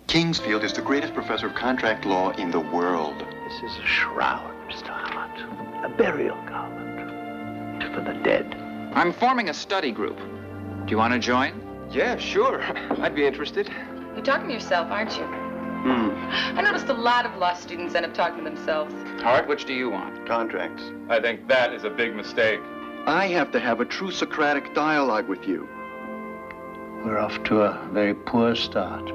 Kingsfield is the greatest professor of contract law in the world. This is a shroud, Mr. Hart. A burial garment for the dead. I'm forming a study group. Do you want to join? Yeah, sure. I'd be interested. You're talking to yourself, aren't you? I noticed a lot of law students end up talking to themselves. Hart, which do you want? Contracts. I think that is a big mistake. I have to have a true Socratic dialogue with you. We're off to a very poor start.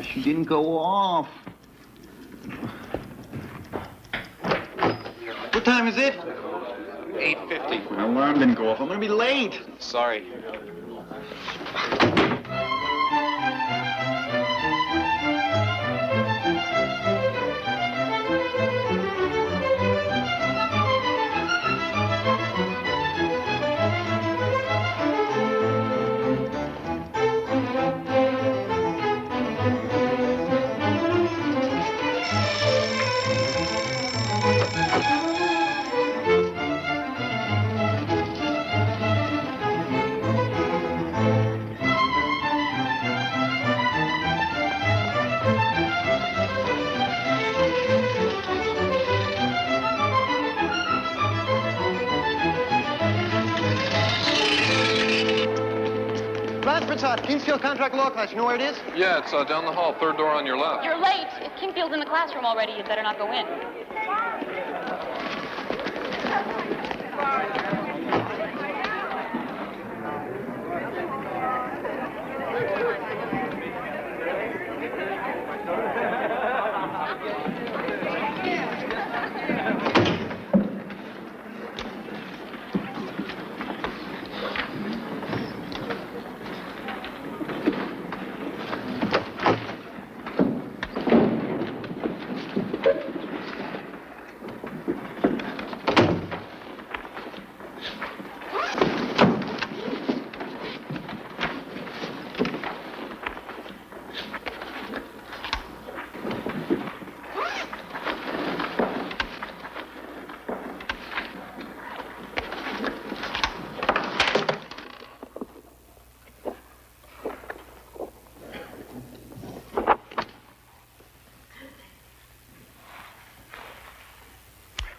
She didn't go off. What time is it? 8:50. My alarm didn't go off. I'm gonna be late. Sorry. Kingsfield contract law class. You know where it is? Yeah, it's down the hall, third door on your left. You're late. If Kingfield's in the classroom already, you'd better not go in.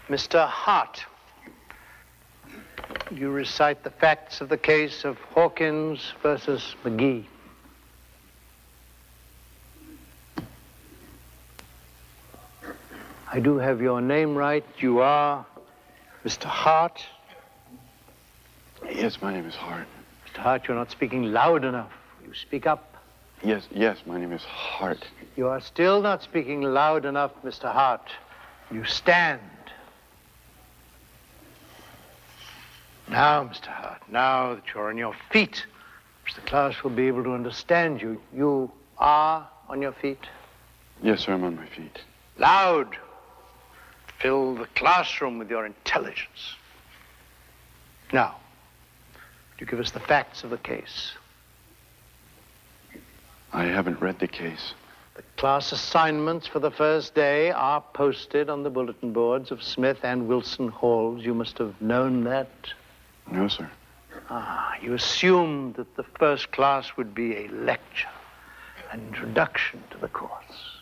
Mr. Hart, you recite the facts of the case of Hawkins versus McGee. I do have your name right. You are Mr. Hart. Yes, my name is Hart. Mr. Hart, you're not speaking loud enough. You speak up. Yes, my name is Hart. You are still not speaking loud enough, Mr. Hart. You stand. Now, Mr. Hart, now that you're on your feet, the class will be able to understand you. You are on your feet? Yes, sir, I'm on my feet. Loud. Fill the classroom with your intelligence. Now, You give us the facts of the case. I haven't read the case. The class assignments for the first day are posted on the bulletin boards of Smith and Wilson Halls. You must have known that. No, sir. You assumed that the first class would be a lecture, an introduction to the course.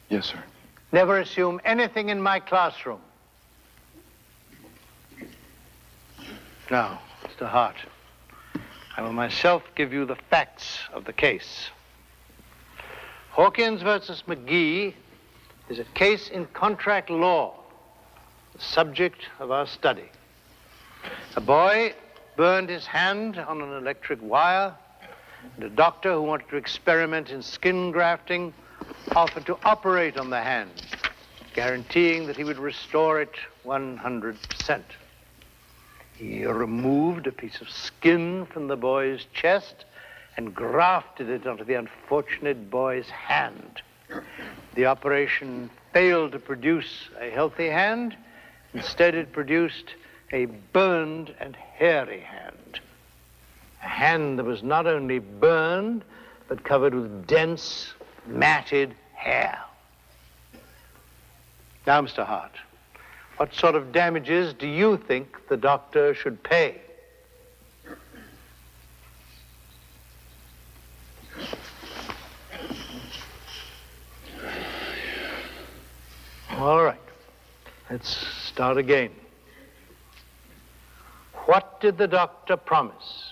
Yes, sir. Never assume anything in my classroom. Now, Mr. Hart, I will myself give you the facts of the case. Hawkins versus McGee is a case in contract law, the subject of our study. A boy burned his hand on an electric wire, and a doctor who wanted to experiment in skin grafting offered to operate on the hand, guaranteeing that he would restore it 100%. He removed a piece of skin from the boy's chest and grafted it onto the unfortunate boy's hand. The operation failed to produce a healthy hand. Instead, it produced a burned and hairy hand. A hand that was not only burned, but covered with dense, matted hair. Now, Mr. Hart, what sort of damages do you think the doctor should pay? All right. Let's start again. What did the doctor promise?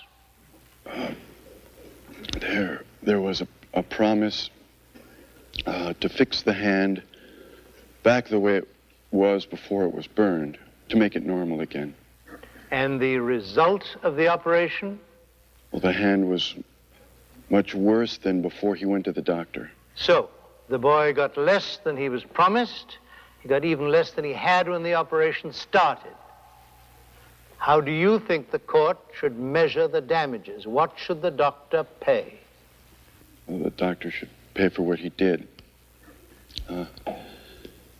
There was a promise to fix the hand back the way it was before it was burned, to make it normal again. And the result of the operation? Well, the hand was much worse than before he went to the doctor. So, the boy got less than he was promised. He got even less than he had when the operation started. How do you think the court should measure the damages? What should the doctor pay? Well, the doctor should pay for what he did.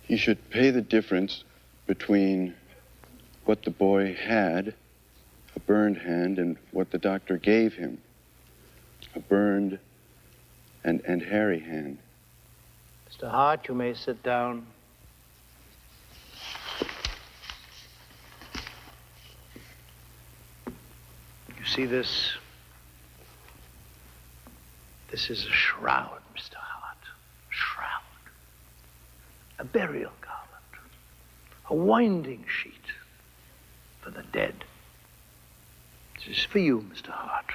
He should pay the difference between what the boy had, a burned hand, and what the doctor gave him, a burned and hairy hand. Mr. Hart, you may sit down. You see this? This is a shroud, Mr. Hart. Shroud. A burial garland. A winding sheet for the dead. This is for you, Mr. Hart.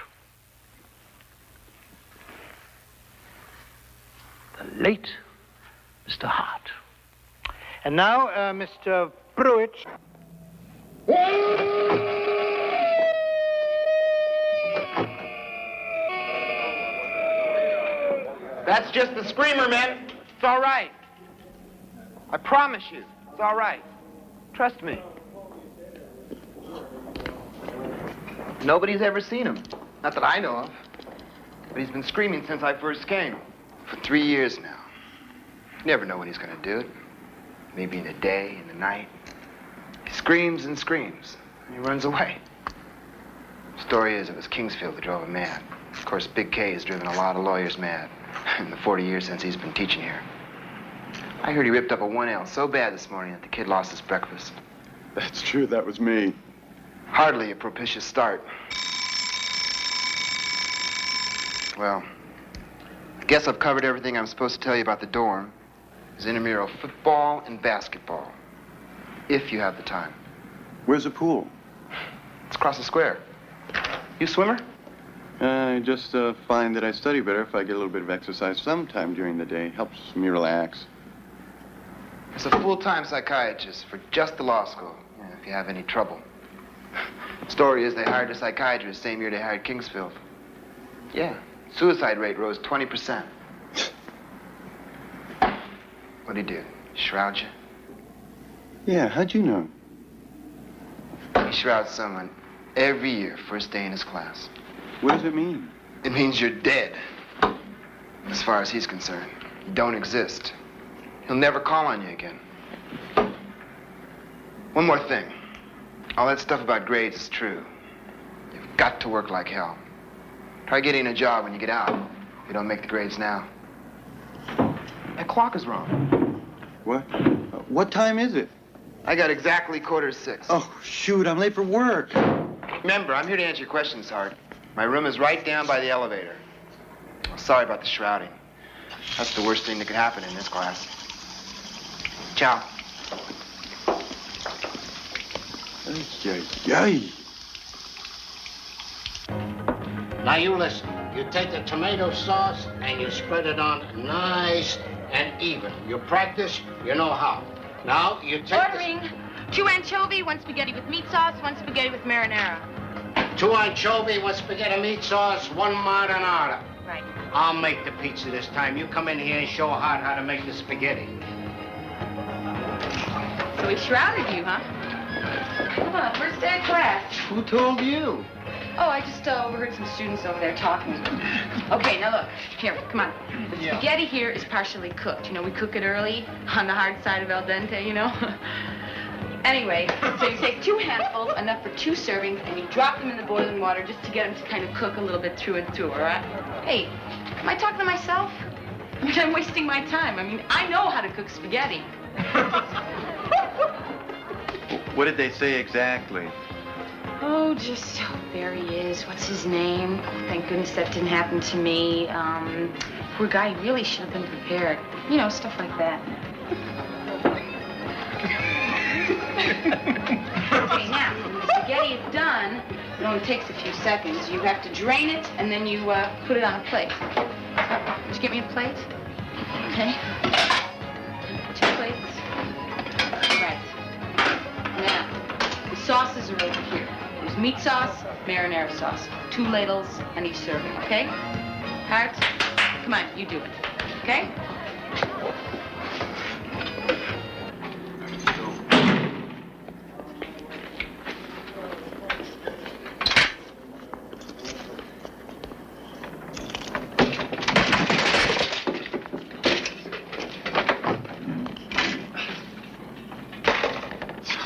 The late Mr. Hart. And now, Mr. Pruitt. That's just the screamer, men. It's all right. I promise you, it's all right. Trust me. Nobody's ever seen him. Not that I know of. But he's been screaming since I first came. For 3 years now. You never know when he's gonna do it. Maybe in the day, in the night. He screams and screams, and he runs away. The story is it was Kingsfield that drove him mad. Of course, Big K has driven a lot of lawyers mad in the 40 years since he's been teaching here. I heard he ripped up a 1L so bad this morning that the kid lost his breakfast. That's true, that was me. Hardly a propitious start. Well, I guess I've covered everything I'm supposed to tell you about the dorm. There's intramural football and basketball, if you have the time. Where's the pool? It's across the square. You a swimmer? I just find that I study better if I get a little bit of exercise sometime during the day. Helps me relax. There's a full-time psychiatrist for just the law school, if you have any trouble. Story is they hired a psychiatrist same year they hired Kingsfield. Yeah, suicide rate rose 20%. What'd he do? Shroud you? Yeah, how'd you know? He shrouds someone every year, first day in his class. What does it mean? It means you're dead. As far as he's concerned. You don't exist. He'll never call on you again. One more thing. All that stuff about grades is true. If Got to work like hell. Try getting a job when you get out. You don't make the grades now. That clock is wrong. What? What time is it? I got exactly 5:45. Oh, shoot, I'm late for work. Remember, I'm here to answer your questions, Hart. My room is right down by the elevator. Sorry about the shrouding. That's the worst thing that could happen in this class. Ciao. Yay. Now you listen. You take the tomato sauce and you spread it on nice and even. You practice, you know how. Now you take Ordering 2 anchovy, 1 spaghetti with meat sauce, 1 spaghetti with marinara. 2 anchovy, 1 spaghetti meat sauce, 1 marinara. Right. I'll make the pizza this time. You come in here and show Hart how to make the spaghetti. So he shrouded you, huh? Come on, first day of class. Who told you? Oh, I just overheard some students over there talking. Okay, now look. Here, come on. The spaghetti here is partially cooked. You know, we cook it early on the hard side of al dente, you know? Anyway, so you take 2 handfuls, enough for 2 servings, and you drop them in the boiling water just to get them to kind of cook a little bit through and through, all right? Hey, am I talking to myself? I mean, I'm wasting my time. I mean, I know how to cook spaghetti. What did they say exactly? Oh, just, there he is. What's his name? Oh, thank goodness that didn't happen to me. Poor guy really should have been prepared. You know, stuff like that. Okay, now, when the spaghetti is done, it only takes a few seconds. You have to drain it, and then you put it on a plate. Would you get me a plate? Okay. 2 plates. Right. Now, the sauces are over here. There's meat sauce, marinara sauce. 2 ladles on each serving, okay? Hart, come on, you do it, okay?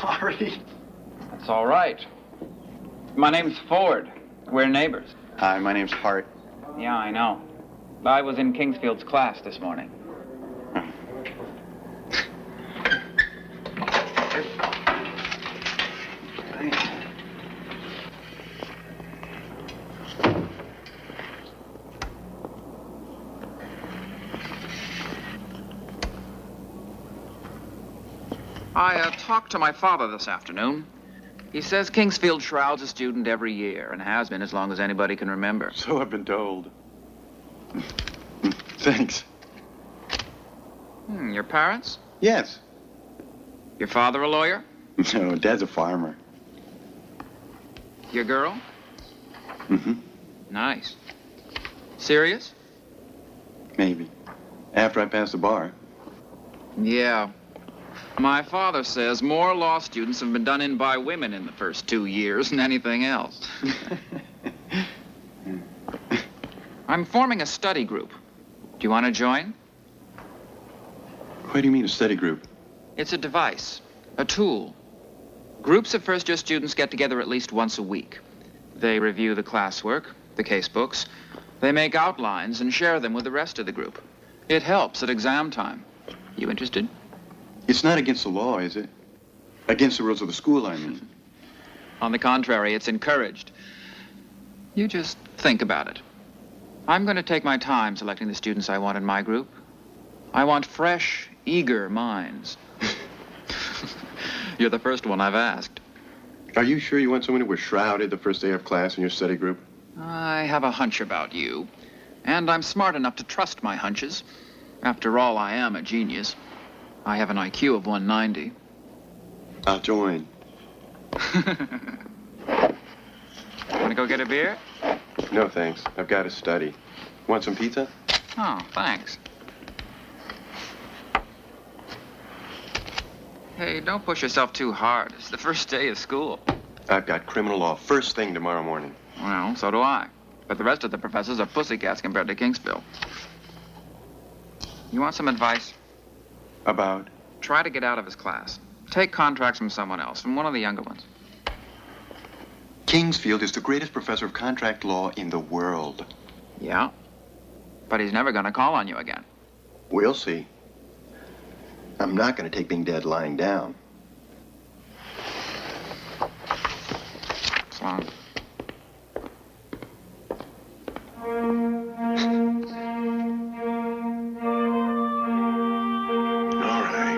Sorry. That's all right. My name's Ford. We're neighbors. Hi, my name's Hart. Yeah, I know. I was in Kingsfield's class this morning. I talked to my father this afternoon. He says Kingsfield shrouds a student every year and has been as long as anybody can remember. So I've been told. Thanks. Your parents? Yes. Your father a lawyer? No, Dad's a farmer. Your girl? Mm-hmm. Nice. Serious? Maybe. After I pass the bar. Yeah. My father says more law students have been done in by women in the first 2 years than anything else. I'm forming a study group. Do you want to join? What do you mean, a study group? It's a device, a tool. Groups of first-year students get together at least once a week. They review the classwork, the case books. They make outlines and share them with the rest of the group. It helps at exam time. You interested? It's not against the law, is it? Against the rules of the school, I mean. On the contrary, it's encouraged. You just think about it. I'm going to take my time selecting the students I want in my group. I want fresh, eager minds. You're the first one I've asked. Are you sure you want someone who was shrouded the first day of class in your study group? I have a hunch about you. And I'm smart enough to trust my hunches. After all, I am a genius. I have an IQ of 190. I'll join. Want to go get a beer? No, thanks. I've got to study. Want some pizza? Oh, thanks. Hey, don't push yourself too hard. It's the first day of school. I've got criminal law first thing tomorrow morning. Well, so do I. But the rest of the professors are pussycats compared to Kingsville. You want some advice? About? Try to get out of his class. Take contracts from someone else, from one of the younger ones. Kingsfield is the greatest professor of contract law in the world. Yeah. But he's never going to call on you again. We'll see. I'm not going to take being dead lying down. So long. All right.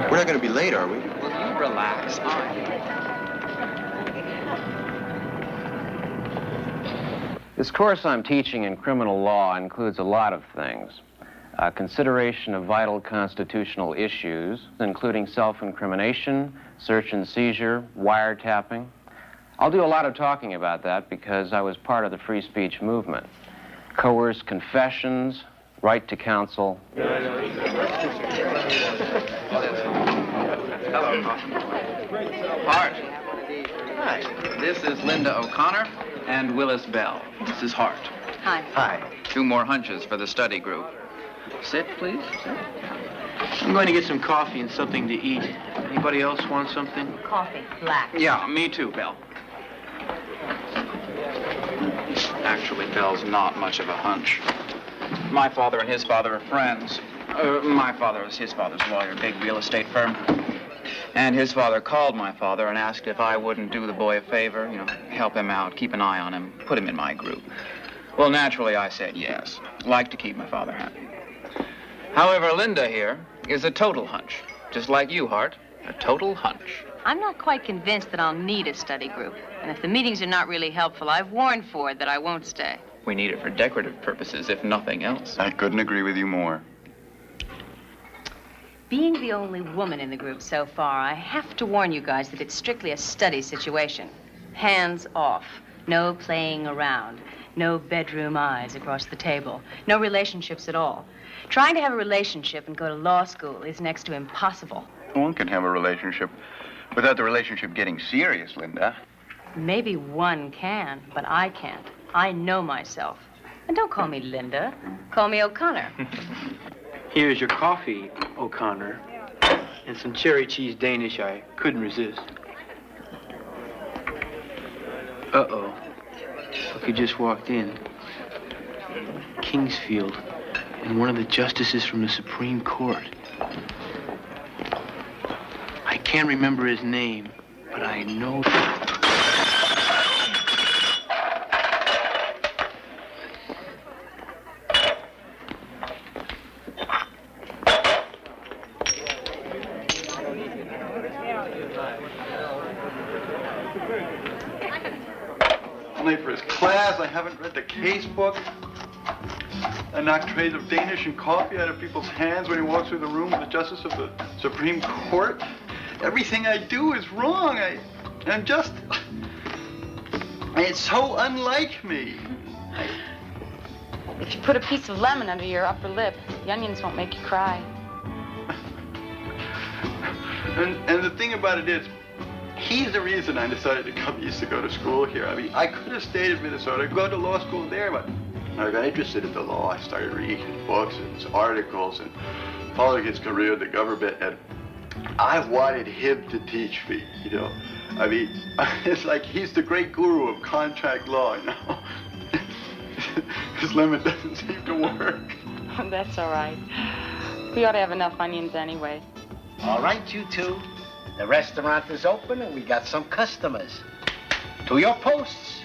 We're not going to be late, are we? Will you relax? This course I'm teaching in criminal law includes a lot of things. Consideration of vital constitutional issues, including self-incrimination, search and seizure, wiretapping. I'll do a lot of talking about that because I was part of the free speech movement. Coerced confessions, right to counsel. Hello. Hart. Hi. This is Linda O'Connor and Willis Bell. This is Hart. Hi. Hi. 2 more hunches for the study group. Sit, please. Sit. I'm going to get some coffee and something to eat. Anybody else want something? Coffee, black. Yeah, me too, Bell. Actually, Bell's not much of a hunch. My father and his father are friends. My father was his father's lawyer, big real estate firm. And his father called my father and asked if I wouldn't do the boy a favor, help him out, keep an eye on him, put him in my group. Well, naturally, I said yes. Like to keep my father happy. However, Linda here is a total hunch. Just like you, Hart. A total hunch. I'm not quite convinced that I'll need a study group. And if the meetings are not really helpful, I've warned Ford that I won't stay. We need it for decorative purposes, if nothing else. I couldn't agree with you more. Being the only woman in the group so far, I have to warn you guys that it's strictly a study situation. Hands off. No playing around. No bedroom eyes across the table. No relationships at all. Trying to have a relationship and go to law school is next to impossible. One can have a relationship without the relationship getting serious, Linda. Maybe one can, but I can't. I know myself. And don't call me Linda. Call me O'Connor. Here's your coffee, O'Connor, and some cherry cheese Danish I couldn't resist. Uh-oh. Look who just walked in. Kingsfield, and one of the justices from the Supreme Court. I can't remember his name, but I know... Late for his class. I haven't read the case book. I knock trays of Danish and coffee out of people's hands when he walks through the room with the justice of the Supreme Court. Everything I do is wrong. I'm just... It's so unlike me. If you put a piece of lemon under your upper lip, the onions won't make you cry. And the thing about it is, he's the reason I decided to come east to go to school here. I mean, I could have stayed in Minnesota, go to law school there, but I got interested in the law. I started reading books and articles and following his career in the government, and I wanted him to teach me, I mean, it's like he's the great guru of contract law, This lemon doesn't seem to work. That's all right. We ought to have enough onions anyway. All right, you two. The restaurant is open and we got some customers. To your posts.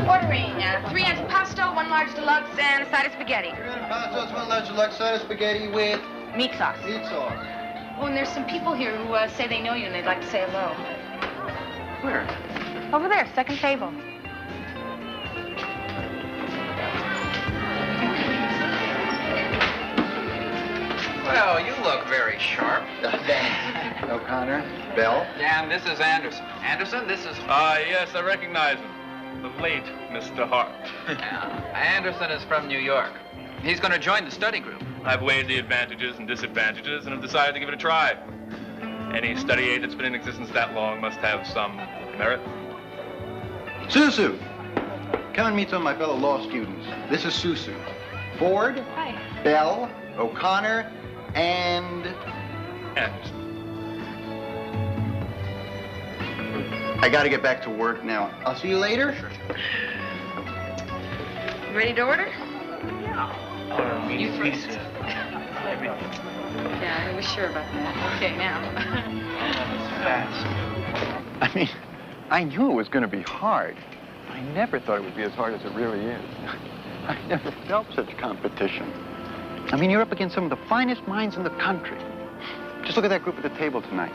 Ordering 3 antipasto, 1 large deluxe, and a side of spaghetti. 3 antipasto, 1 large deluxe, side of spaghetti with meat sauce. Meat sauce. Oh, and there's some people here who say they know you and they'd like to say hello. Where? Over there, second table. Well, you look very sharp. O'Connor, Bell. And this is Anderson. Anderson, this is... Yes, I recognize him. The late Mr. Hart. Anderson is from New York. He's going to join the study group. I've weighed the advantages and disadvantages and have decided to give it a try. Any study aid that's been in existence that long must have some merit. Susu, come and meet some of my fellow law students. This is Susu. Ford, Hi. Bell, O'Connor, and... Anderson. I gotta get back to work now. I'll see you later. Ready to order? You first. Yeah, I was sure about that. Okay, now. I mean, I knew it was going to be hard. I never thought it would be as hard as it really is. I never felt such competition. I mean, you're up against some of the finest minds in the country. Just look at that group at the table tonight.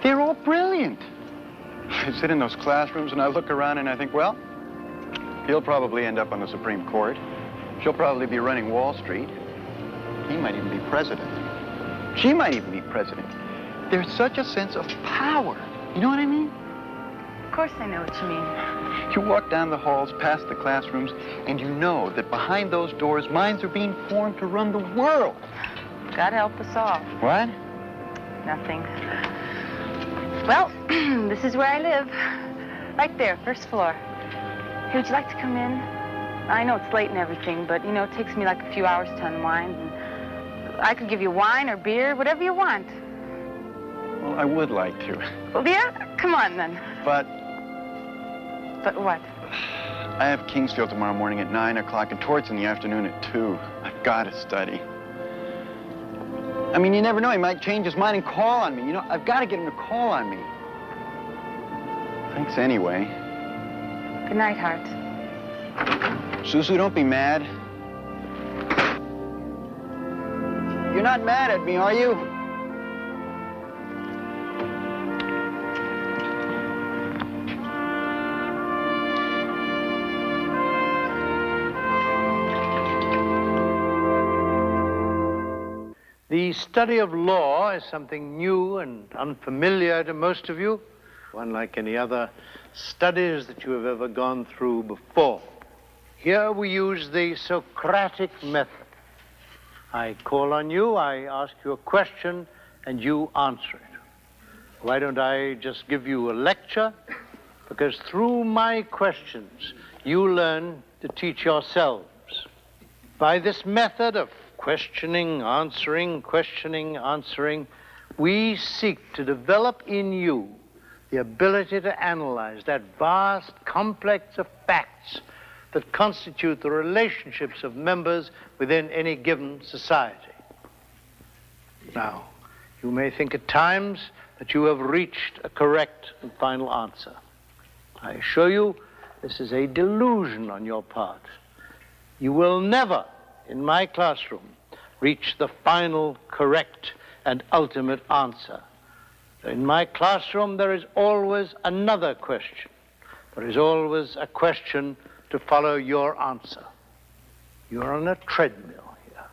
They're all brilliant. I sit in those classrooms and I look around and I think, well, he'll probably end up on the Supreme Court. She'll probably be running Wall Street. He might even be president. She might even be president. There's such a sense of power. You know what I mean? Of course I know what you mean. You walk down the halls, past the classrooms, and you know that behind those doors, minds are being formed to run the world. God help us all. What? Nothing. Well, this is where I live. Right there, first floor. Hey, would you like to come in? I know it's late and everything, but, you know, it takes me like a few hours to unwind. And I could give you wine or beer, whatever you want. Well, I would like to. Well, yeah? Come on, then. But But what? I have Kingsfield tomorrow morning at 9 o'clock and Torts in the afternoon at 2. I've got to study. I mean, you never know. He might change his mind and call on me. You know, I've got to get him to call on me. Thanks anyway. Good night, Hart. Susu, don't be mad. You're not mad at me, are you? The study of law is something new and unfamiliar to most of you, unlike any other studies that you have ever gone through before. Here we use the Socratic method. I call on you, I ask you a question, and you answer it. Why don't I just give you a lecture? Because through my questions, you learn to teach yourselves. By this method of questioning, answering, we seek to develop in you the ability to analyze that vast complex of facts that constitute the relationships of members within any given society. Now, you may think at times that you have reached a correct and final answer. I assure you, this is a delusion on your part. You will never, in my classroom, reach the final, correct, and ultimate answer. In my classroom, there is always another question. There is always a question to follow your answer. You're on a treadmill here.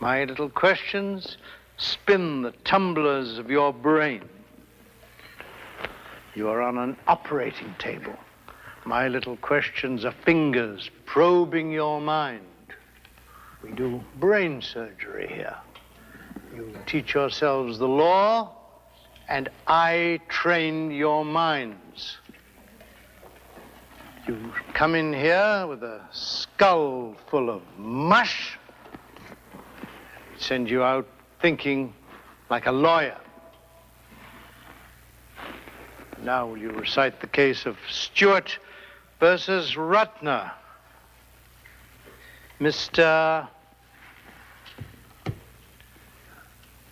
My little questions spin the tumblers of your brain. You are on an operating table. My little questions are fingers probing your mind. We do brain surgery here. You teach yourselves the law, and I train your minds. You come in here with a skull full of mush, send you out thinking like a lawyer. Now, will you recite the case of Stewart versus Rutner? Mr.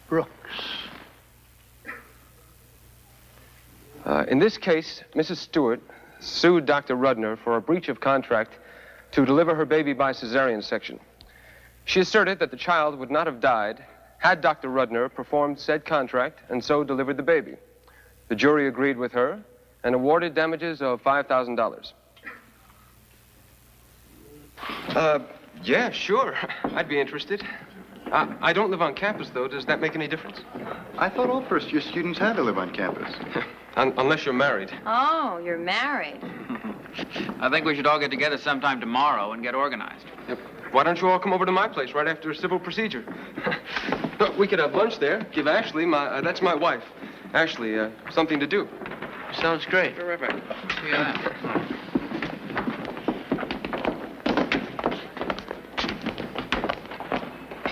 Brooks. In this case, Mrs. Stewart sued Dr. Rudner for a breach of contract to deliver her baby by cesarean section. She asserted that the child would not have died had Dr. Rudner performed said contract and so delivered the baby. The jury agreed with her and awarded damages of $5,000. Yeah, sure. I'd be interested. I don't live on campus, though. Does that make any difference? I thought all first-year students had to live on campus. Unless you're married. Oh, you're married. I think we should all get together sometime tomorrow and get organized. Yep. Why don't you all come over to my place right after civil procedure? We could have lunch there. Give Ashley, that's my wife, Ashley, something to do. Sounds great. Terrific. See you then.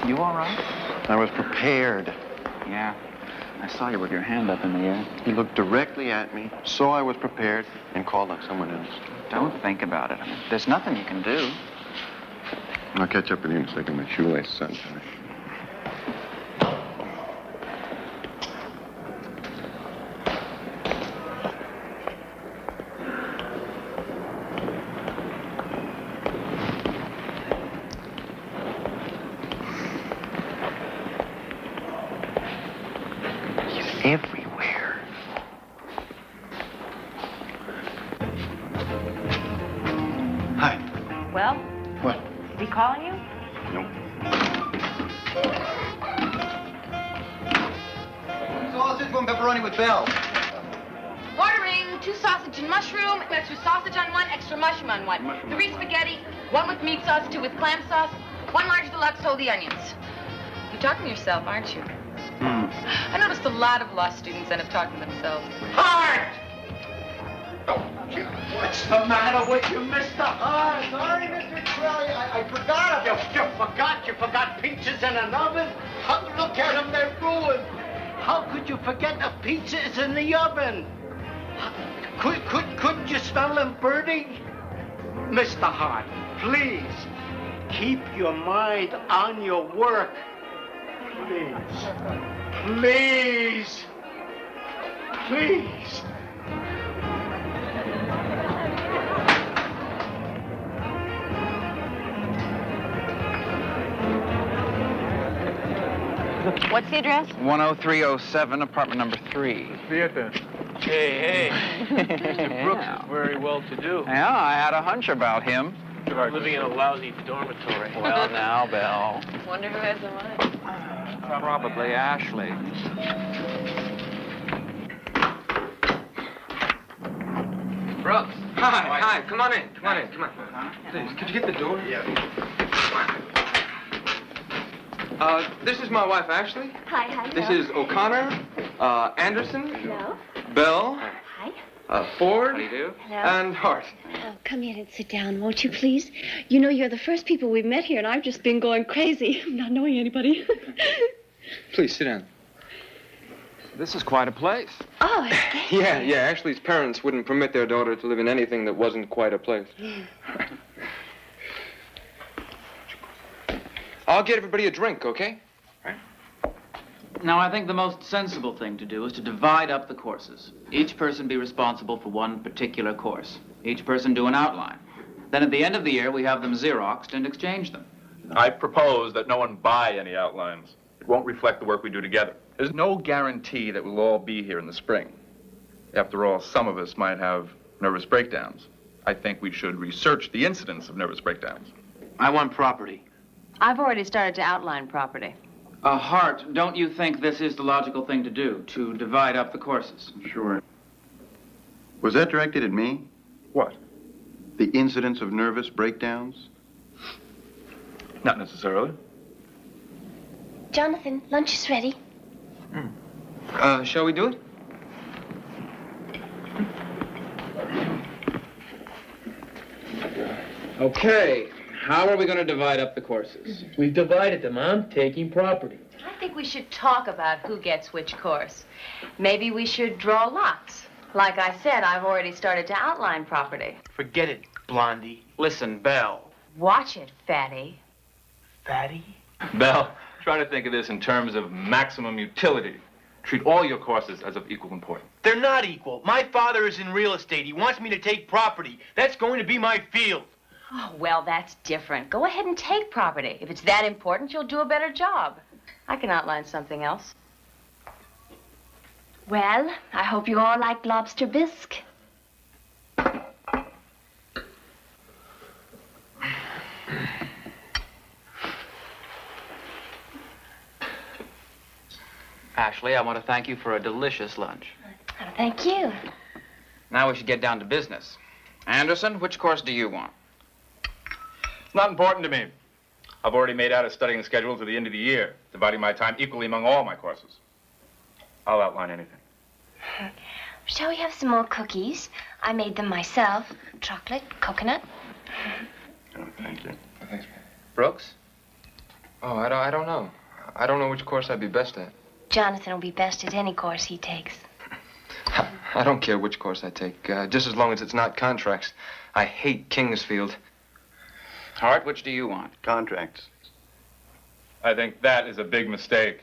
You all right? I was prepared. Yeah. I saw you with your hand up in the air. He looked directly at me, saw I was prepared, and called on someone else. Don't think about it. I mean, there's nothing you can do. I'll catch up with you in a second. My shoelaces untied. Everywhere. Hi. Well? What? Is he calling you? Nope. Sausage, one pepperoni with Bell. Ordering 2 sausage and mushroom, extra sausage on one, extra mushroom on one. 3 spaghetti, 1 with meat sauce, 2 with clam sauce, 1 large deluxe, hold the onions. You're talking to yourself, aren't you? I noticed a lot of law students end up talking to themselves. Hart! What's the matter with you, Mr. Hart? Sorry, Mr. Crowley, I forgot You forgot pizzas in an oven? Look at them, they're ruined. How could you forget the pizza is in the oven? Couldn't you smell them burning? Mr. Hart, please, keep your mind on your work. Please. Please. Please. What's the address? 10307, apartment number 3. Theater. Hey. Mr. Brooks is very well-to-do. Yeah, I had a hunch about him. Living in a lousy dormitory. Well, now, Belle. Wonder who has the money. Probably Ashley. Brooks. Hi. Come on in. Please, could you get the door? Yeah. This is my wife, Ashley. Hi. This is O'Connor, Anderson. Hello. Bell. Hi. Ford. How do you do? Hello. And Hart. Oh, come in and sit down, won't you, please? You know, you're the first people we've met here, and I've just been going crazy, not knowing anybody. Please, sit down. This is quite a place. Oh, Yeah, Ashley's parents wouldn't permit their daughter to live in anything that wasn't quite a place. I'll get everybody a drink, okay? Now, I think the most sensible thing to do is to divide up the courses. Each person be responsible for one particular course. Each person do an outline. Then at the end of the year, we have them Xeroxed and exchange them. I propose that no one buy any outlines. It won't reflect the work we do together. There's no guarantee that we'll all be here in the spring. After all, some of us might have nervous breakdowns. I think we should research the incidence of nervous breakdowns. I want property. I've already started to outline property. Hart, don't you think this is the logical thing to do, to divide up the courses? Sure. Was that directed at me? What? The incidence of nervous breakdowns? Not necessarily. Jonathan, lunch is ready. Shall we do it? Okay, how are we going to divide up the courses? We've divided them. I'm taking property. I think we should talk about who gets which course. Maybe we should draw lots. Like I said, I've already started to outline property. Forget it, Blondie. Listen, Belle. Watch it, fatty. Fatty? Belle, try to think of this in terms of maximum utility. Treat all your courses as of equal importance. They're not equal. My father is in real estate. He wants me to take property. That's going to be my field. Oh, well, that's different. Go ahead and take property. If it's that important, you'll do a better job. I can outline something else. Well, I hope you all like lobster bisque. Ashley, I want to thank you for a delicious lunch. Oh, thank you. Now we should get down to business. Anderson, which course do you want? It's not important to me. I've already made out a studying schedule to the end of the year, dividing my time equally among all my courses. I'll outline anything. Shall we have some more cookies? I made them myself. Chocolate, coconut. Oh, thank you. Thanks. Brooks? Oh, I don't know. I don't know which course I'd be best at. Jonathan will be best at any course he takes. I don't care which course I take, just as long as it's not contracts. I hate Kingsfield. Hart, which do you want? Contracts. I think that is a big mistake.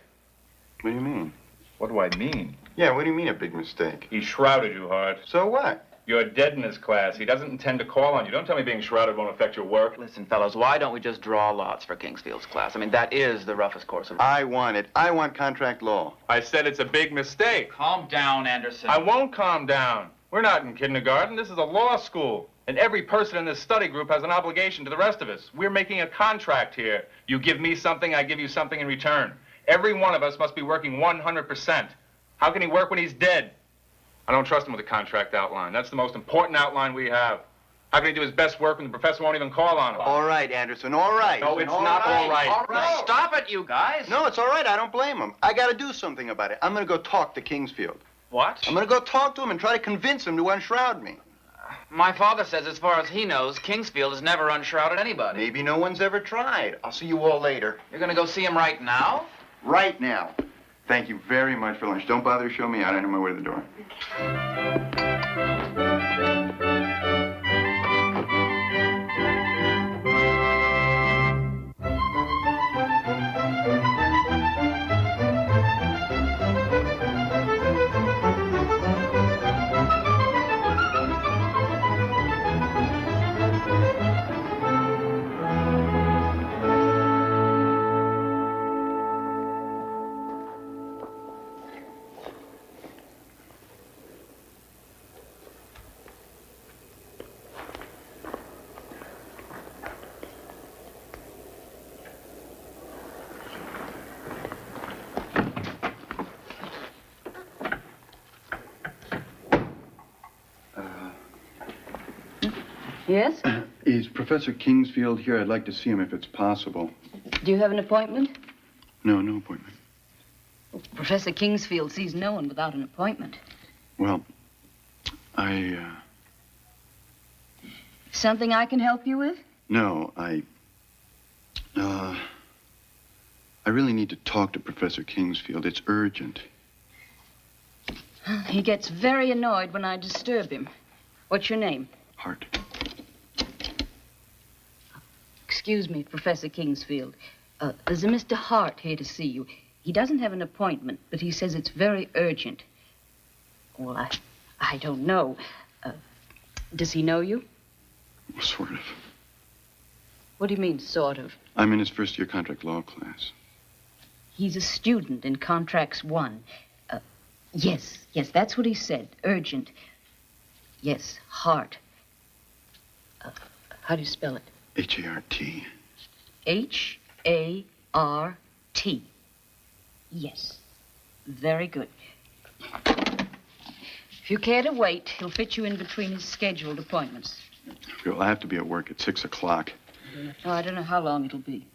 What do you mean? What do I mean? Yeah, what do you mean a big mistake? He shrouded you, Hart. So what? You're dead in his class. He doesn't intend to call on you. Don't tell me being shrouded won't affect your work. Listen, fellows, why don't we just draw lots for Kingsfield's class? I mean, that is the roughest course of... I want it. I want contract law. I said it's a big mistake. Calm down, Anderson. I won't calm down. We're not in kindergarten. This is a law school. And every person in this study group has an obligation to the rest of us. We're making a contract here. You give me something, I give you something in return. Every one of us must be working 100%. How can he work when he's dead? I don't trust him with a contract outline. That's the most important outline we have. How can he do his best work when the professor won't even call on him? All right, Anderson, all right. No, it's not all right. All right, No. stop it, you guys. No, it's all right. I don't blame him. I got to do something about it. I'm going to go talk to Kingsfield. What? I'm going to go talk to him and try to convince him to unshroud me. My father says, as far as he knows, Kingsfield has never unshrouded anybody. Maybe no one's ever tried. I'll see you all later. You're going to go see him right now? Right now. Thank you very much for lunch. Don't bother to show me out. I'm on my way to the door. Yes? Is Professor Kingsfield here? I'd like to see him if it's possible. Do you have an appointment? No, no appointment. Professor Kingsfield sees no one without an appointment. Well, Something I can help you with? No, I really need to talk to Professor Kingsfield. It's urgent. He gets very annoyed when I disturb him. What's your name? Hart. Excuse me, Professor Kingsfield. There's a Mr. Hart here to see you. He doesn't have an appointment, but he says it's very urgent. Well, I don't know. Does he know you? Sort of. What do you mean, sort of? I'm in his first-year contract law class. He's a student in Contracts 1. Yes, that's what he said. Urgent. Yes, Hart. How do you spell it? H-A-R-T. H-A-R-T. Yes. Very good. If you care to wait, he'll fit you in between his scheduled appointments. Well, I have to be at work at 6 o'clock. Oh, I don't know how long it'll be.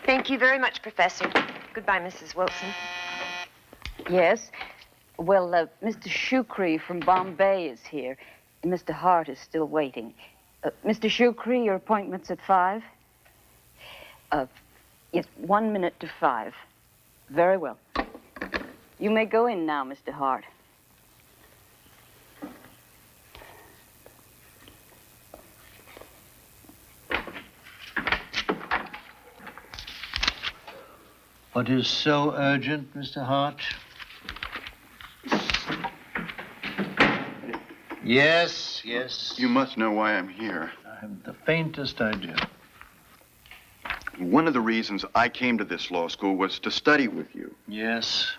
Thank you very much, Professor. Goodbye, Mrs. Wilson. Yes? Well, Mr. Shukri from Bombay is here. Mr. Hart is still waiting. Mr. Shukri, your appointment's at 5? Yes, 1 minute to 5. Very well. You may go in now, Mr. Hart. What is so urgent, Mr. Hart? Yes, yes. You must know why I'm here. I have the faintest idea. One of the reasons I came to this law school was to study with you. Yes.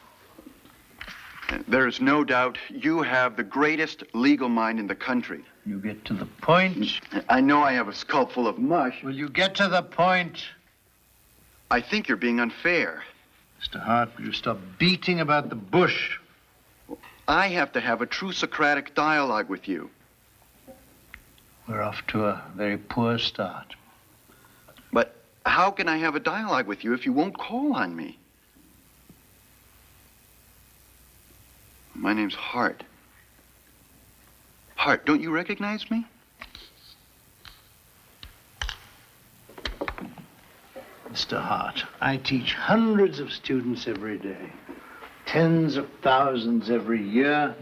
There is no doubt you have the greatest legal mind in the country. You get to the point. I know I have a skull full of mush. Will you get to the point? I think you're being unfair. Mr. Hart, will you stop beating about the bush? I have to have a true Socratic dialogue with you. We're off to a very poor start. But how can I have a dialogue with you if you won't call on me? My name's Hart. Hart, don't you recognize me? Mr. Hart, I teach hundreds of students every day. Tens of thousands every year.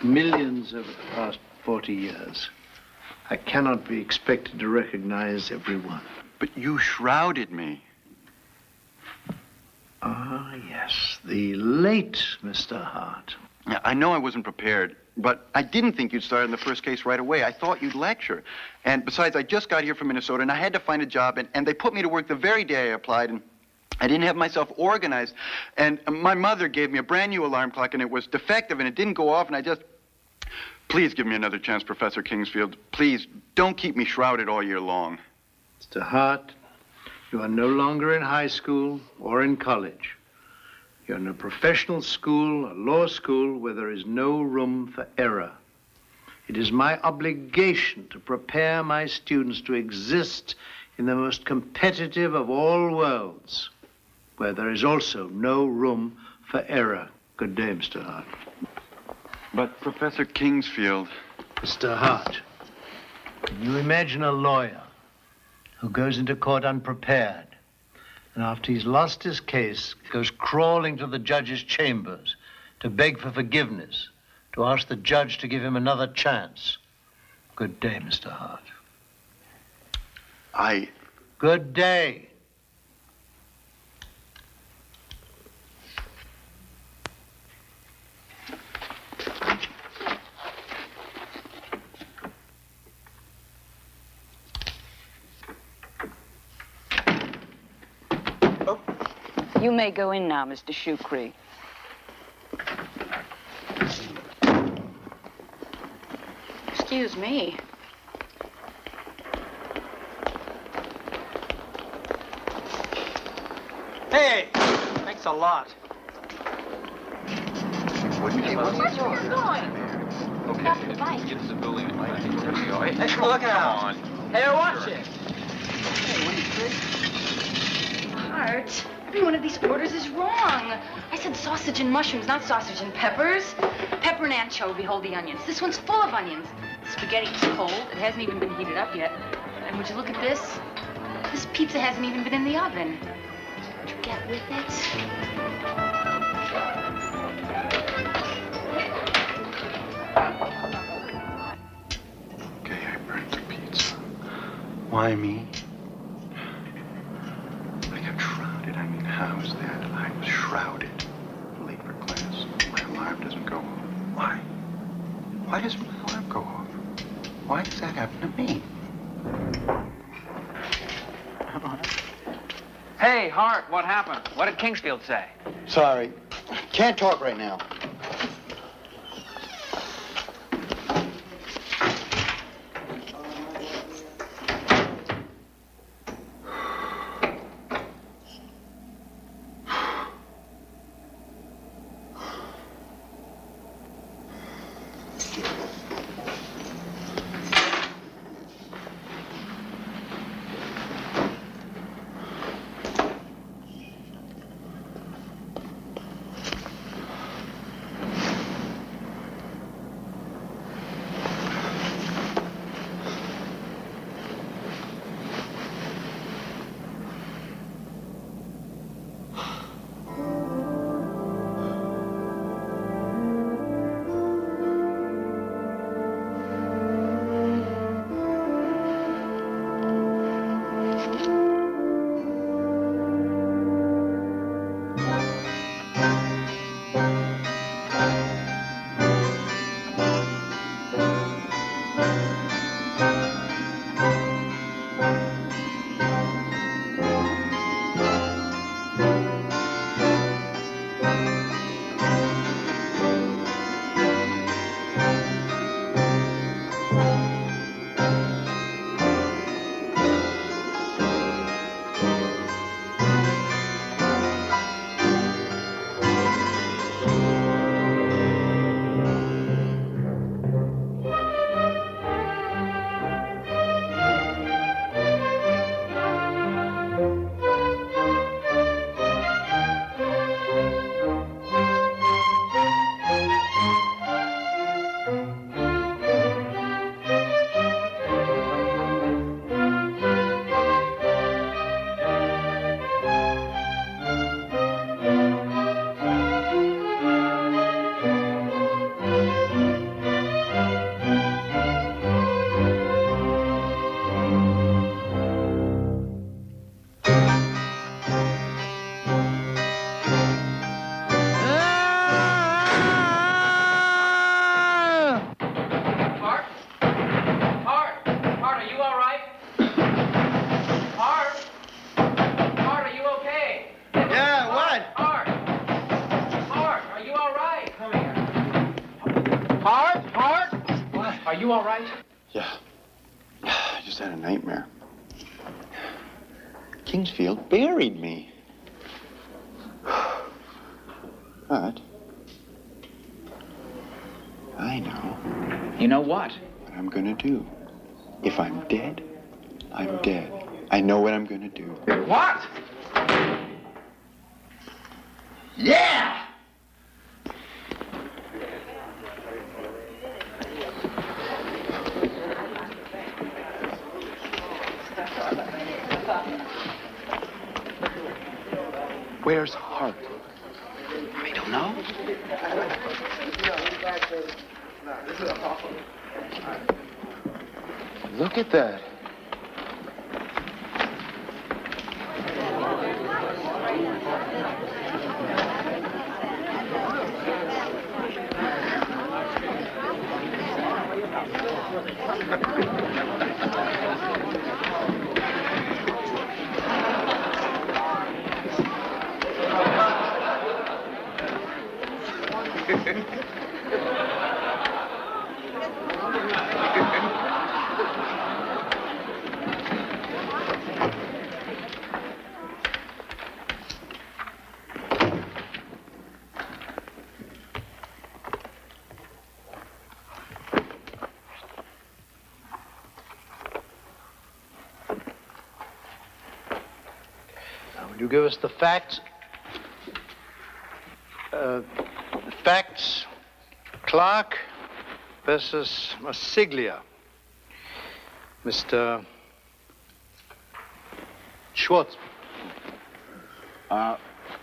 Millions over the past 40 years. I cannot be expected to recognize everyone. But you shrouded me. Ah, yes. The late Mr. Hart. Yeah, I know I wasn't prepared, but I didn't think you'd start on the first case right away. I thought you'd lecture. And besides, I just got here from Minnesota, and I had to find a job, and they put me to work the very day I applied, and I didn't have myself organized. And my mother gave me a brand new alarm clock, and it was defective, and it didn't go off, and I just... Please give me another chance, Professor Kingsfield. Please, don't keep me shrouded all year long. Mr. Hart, you are no longer in high school or in college. You're in a professional school, a law school, where there is no room for error. It is my obligation to prepare my students to exist in the most competitive of all worlds, where there is also no room for error. Good day, Mr. Hart. But, Professor Kingsfield... Mr. Hart, can you imagine a lawyer who goes into court unprepared, and after he's lost his case, goes crawling to the judge's chambers to beg for forgiveness, to ask the judge to give him another chance? Good day, Mr. Hart. Good day. You may go in now, Mr. Shukri. Excuse me. Hey, thanks a lot. Where are you going? Okay, get to the building. Hey, look out. Hey, watch it. Hart, every one of these orders is wrong. I said sausage and mushrooms, not sausage and peppers. Pepper and anchovy, hold the onions. This one's full of onions. The spaghetti is cold. It hasn't even been heated up yet. And would you look at this? This pizza hasn't even been in the oven. Would you get with it? Okay, I burnt the pizza. Why me? I got shrouded. I mean, how is that? I was shrouded. Late for class. My alarm doesn't go off. Why? Why doesn't my alarm go off? Why does that happen to me? Hey, Hart, what happened? What did Kingsfield say? Sorry. Can't talk right now. you all right? Yeah. I just had a nightmare. Kingsfield buried me. But I know. You know what? What I'm gonna do. If I'm dead, I'm dead. I know what I'm gonna do. What? Yeah! Where's Hart? I don't know. Look at that. Will you give us the facts? The facts, Clark versus Marsiglia. Mr. Schwartz.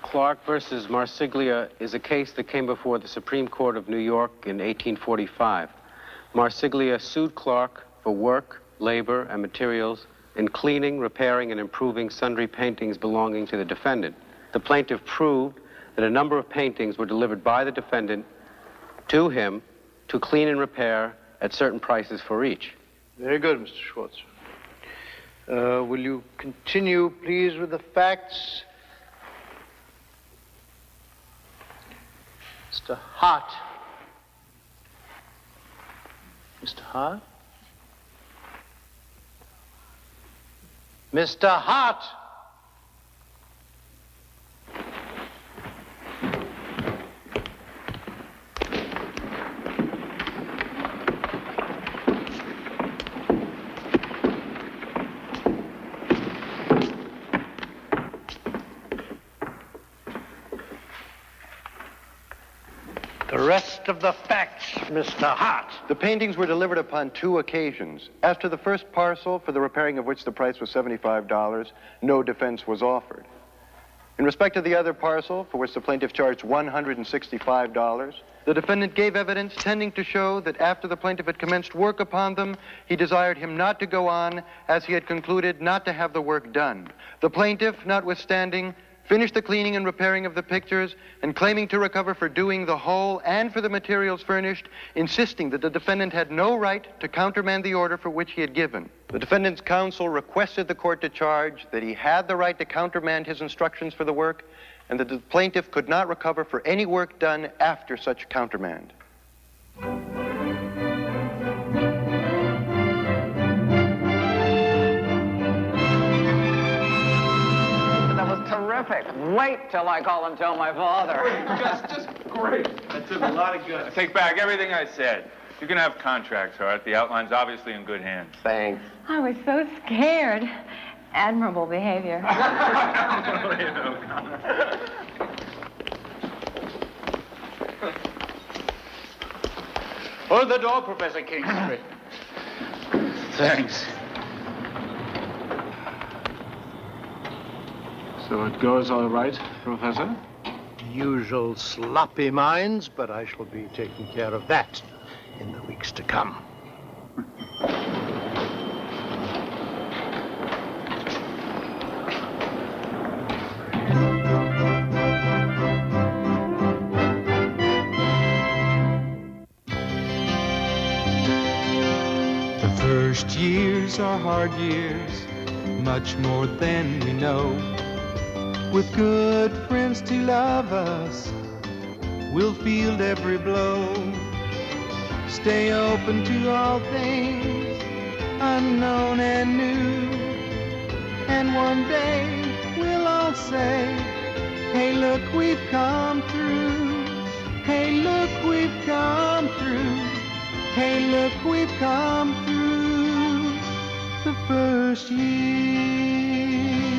Clark versus Marsiglia is a case that came before the Supreme Court of New York in 1845. Marsiglia sued Clark for work, labor, and materials in cleaning, repairing, and improving sundry paintings belonging to the defendant. The plaintiff proved that a number of paintings were delivered by the defendant to him to clean and repair at certain prices for each. Very good, Mr. Schwartz. Will you continue, please, with the facts? Mr. Hart. Mr. Hart? Mr. Hart! The rest of the facts, Mr. Hart. The paintings were delivered upon 2 occasions. As to the first parcel, for the repairing of which the price was $75, no defense was offered. In respect to the other parcel, for which the plaintiff charged $165, the defendant gave evidence tending to show that after the plaintiff had commenced work upon them, he desired him not to go on, as he had concluded not to have the work done. The plaintiff, notwithstanding, finished the cleaning and repairing of the pictures, and claiming to recover for doing the whole and for the materials furnished, insisting that the defendant had no right to countermand the order for which he had given. The defendant's counsel requested the court to charge that he had the right to countermand his instructions for the work, and that the plaintiff could not recover for any work done after such countermand. Terrific. Wait till I call and tell my father. Just great. That took a lot of guts. I take back everything I said. You can have contracts, Hart. The outline's obviously in good hands. Thanks. I was so scared. Admirable behavior. Hold the door, Professor Kingsley. Thanks. So it goes all right, Professor? Usual sloppy minds, but I shall be taking care of that in the weeks to come. The first years are hard years, much more than we know. With good friends to love us, we'll field every blow. stay open to all things, unknown and new. And one day we'll all say, hey, look, we've come through. Hey, look, we've come through. Hey, look, we've come through the first year.